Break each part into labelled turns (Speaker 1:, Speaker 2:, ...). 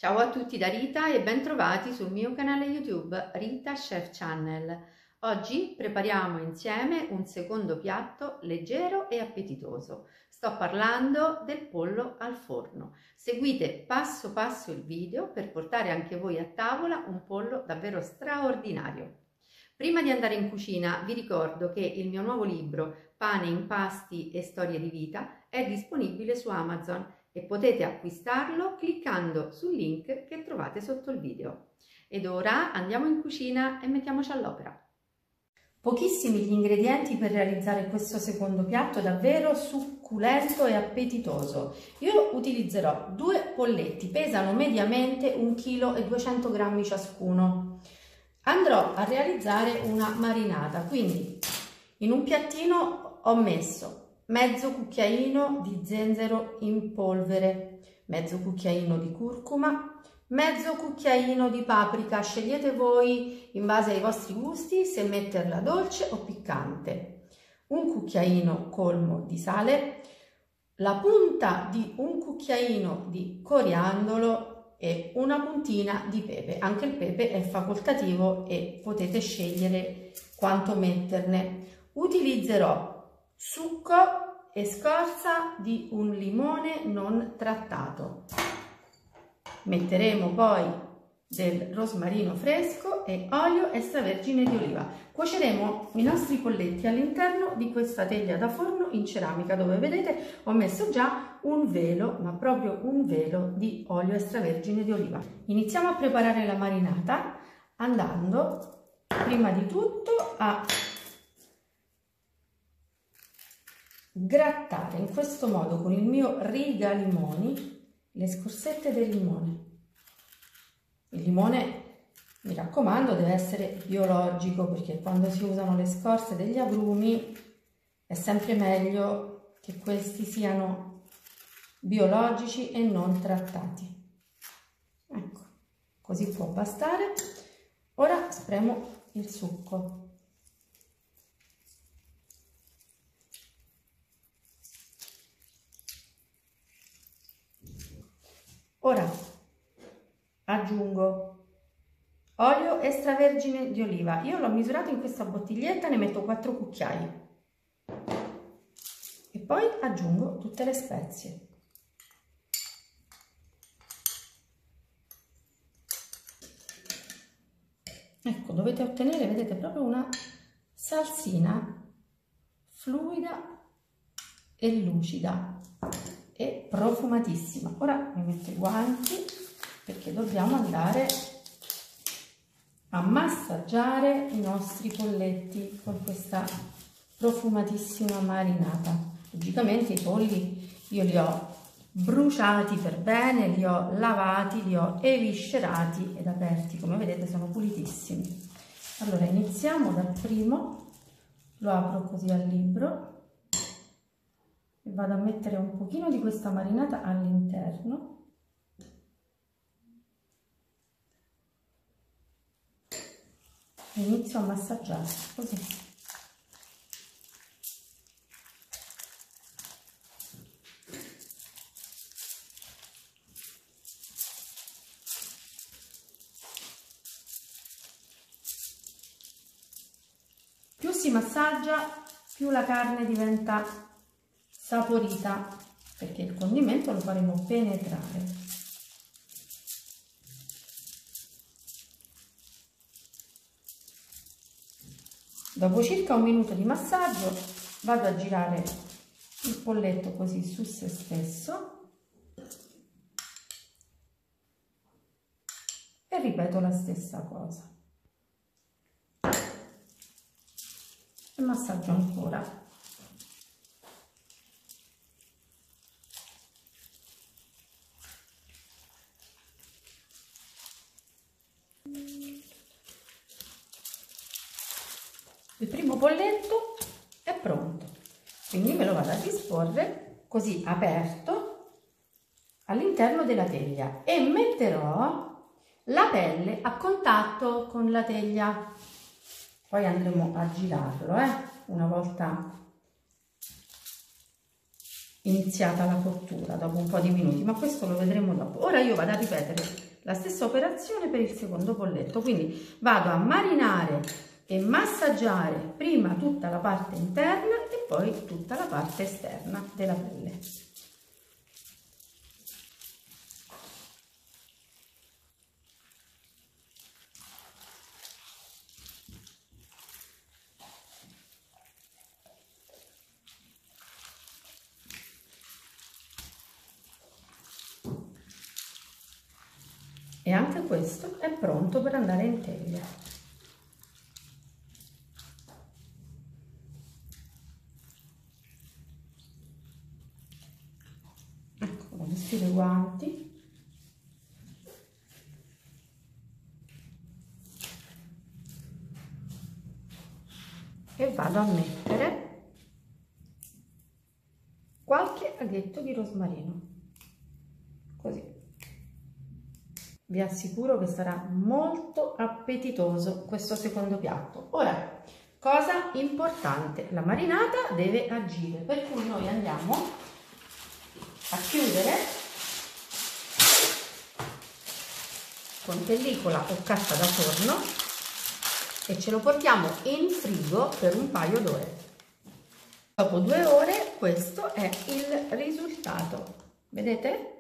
Speaker 1: Ciao a tutti da Rita e bentrovati sul mio canale YouTube Rita Chef Channel. Oggi prepariamo insieme un secondo piatto leggero e appetitoso. Sto parlando del pollo al forno. Seguite passo passo il video per portare anche voi a tavola un pollo davvero straordinario. Prima di andare in cucina vi ricordo che il mio nuovo libro Pane, impasti e storie di vita è disponibile su Amazon e potete acquistarlo cliccando sul link che trovate sotto il video. Ed ora andiamo in cucina e mettiamoci all'opera. Pochissimi gli ingredienti per realizzare questo secondo piatto davvero succulento e appetitoso. Io utilizzerò 2 polletti, pesano mediamente 1,2 kg ciascuno. Andrò a realizzare una marinata, quindi in un piattino ho messo mezzo cucchiaino di zenzero in polvere, mezzo cucchiaino di curcuma, mezzo cucchiaino di paprika, scegliete voi in base ai vostri gusti se metterla dolce o piccante, un cucchiaino colmo di sale, la punta di un cucchiaino di coriandolo e una puntina di pepe. Anche il pepe è facoltativo e potete scegliere quanto metterne. Utilizzerò succo e scorza di un limone non trattato. Metteremo poi del rosmarino fresco e olio extravergine di oliva. Cuoceremo i nostri polletti all'interno di questa teglia da forno in ceramica dove vedete ho messo già un velo, ma proprio un velo di olio extravergine di oliva. Iniziamo a preparare la marinata andando prima di tutto a grattare in questo modo con il mio rigalimoni le scorsette del limone. Il limone, mi raccomando, deve essere biologico perché quando si usano le scorze degli agrumi è sempre meglio che questi siano biologici e non trattati. Ecco, così può bastare. Ora spremo il succo. Ora aggiungo olio extravergine di oliva. Io l'ho misurato in questa bottiglietta, ne metto 4 cucchiai. E poi aggiungo tutte le spezie. Ecco, dovete ottenere, vedete, proprio una salsina fluida e lucida e profumatissima. Ora mi metto i guanti perché dobbiamo andare a massaggiare i nostri polletti con questa profumatissima marinata. Logicamente i polli io li ho bruciati per bene, li ho lavati, li ho eviscerati ed aperti, come vedete sono pulitissimi. Allora iniziamo dal primo, lo apro così al libro e vado a mettere un pochino di questa marinata all'interno. E inizio a massaggiare così. Più si massaggia, più la carne diventa saporita, perché il condimento lo faremo penetrare. Dopo circa un minuto di massaggio vado a girare il polletto così su se stesso e ripeto la stessa cosa. E massaggio ancora. Il primo polletto è pronto, quindi me lo vado a disporre così aperto all'interno della teglia e metterò la pelle a contatto con la teglia. Poi andremo a girarlo una volta iniziata la cottura dopo un po' di minuti, ma questo lo vedremo dopo. Ora io vado a ripetere la stessa operazione per il secondo polletto, quindi vado a marinare e massaggiare prima tutta la parte interna e poi tutta la parte esterna della pelle. E anche questo è pronto per andare in teglia. Ecco, ho vestito i guanti. E vado a mettere qualche aghetto di rosmarino, così. Vi assicuro che sarà molto appetitoso questo secondo piatto. Ora, cosa importante, la marinata deve agire, per cui noi andiamo a chiudere con pellicola o carta da forno e ce lo portiamo in frigo per un paio d'ore. Dopo 2 ore questo è il risultato, vedete?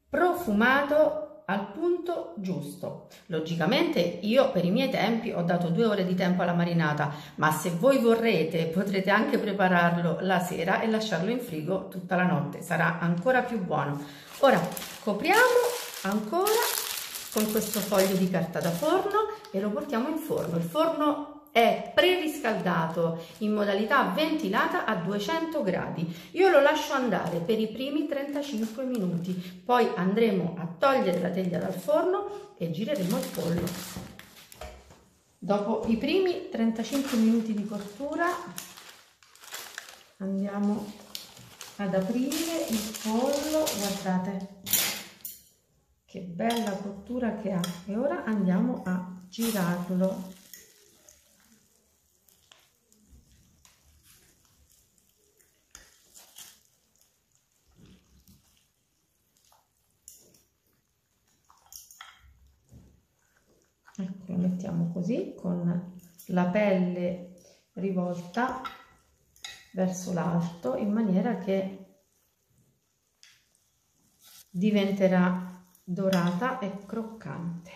Speaker 1: Profumato al punto giusto. Logicamente io per i miei tempi ho dato 2 ore di tempo alla marinata, ma se voi vorrete potrete anche prepararlo la sera e lasciarlo in frigo tutta la notte, sarà ancora più buono. Ora copriamo ancora con questo foglio di carta da forno e lo portiamo in forno. Il forno è preriscaldato in modalità ventilata a 200 gradi. Io lo lascio andare per i primi 35 minuti, poi andremo a togliere la teglia dal forno e gireremo il pollo. Dopo i primi 35 minuti di cottura andiamo ad aprire il pollo, guardate che bella cottura che ha, e ora andiamo a girarlo. Ecco, lo mettiamo così con la pelle rivolta verso l'alto in maniera che diventerà dorata e croccante.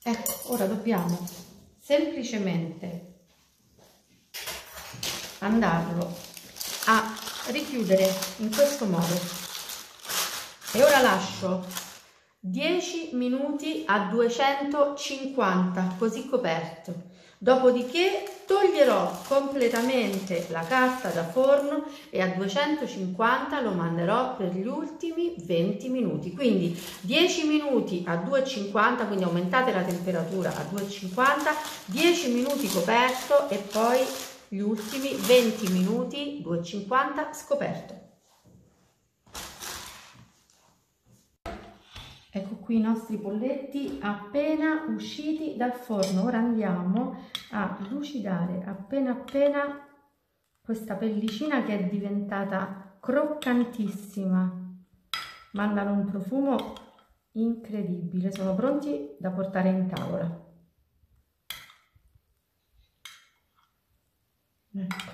Speaker 1: Ecco, ora dobbiamo semplicemente andarlo a richiudere in questo modo e ora lascio 10 minuti a 250 così coperto, dopodiché toglierò completamente la carta da forno e a 250 lo manderò per gli ultimi 20 minuti, quindi 10 minuti a 250, quindi aumentate la temperatura a 250, 10 minuti coperto e poi gli ultimi 20 minuti 250 scoperto. Ecco qui i nostri polletti appena usciti dal forno. Ora andiamo a lucidare appena questa pellicina che è diventata croccantissima. Mandano un profumo incredibile, sono pronti da portare in tavola. Ecco.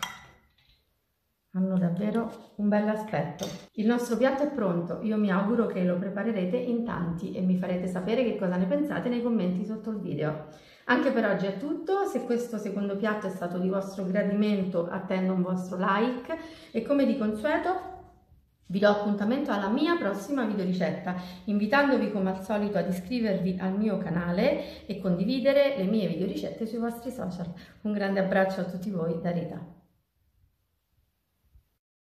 Speaker 1: Hanno davvero un bel aspetto. Il nostro piatto è pronto, io mi auguro che lo preparerete in tanti e mi farete sapere che cosa ne pensate nei commenti sotto il video. Anche per oggi è tutto, se questo secondo piatto è stato di vostro gradimento attendo un vostro like e come di consueto vi do appuntamento alla mia prossima videoricetta, invitandovi come al solito ad iscrivervi al mio canale e condividere le mie videoricette sui vostri social. Un grande abbraccio a tutti voi da Rita.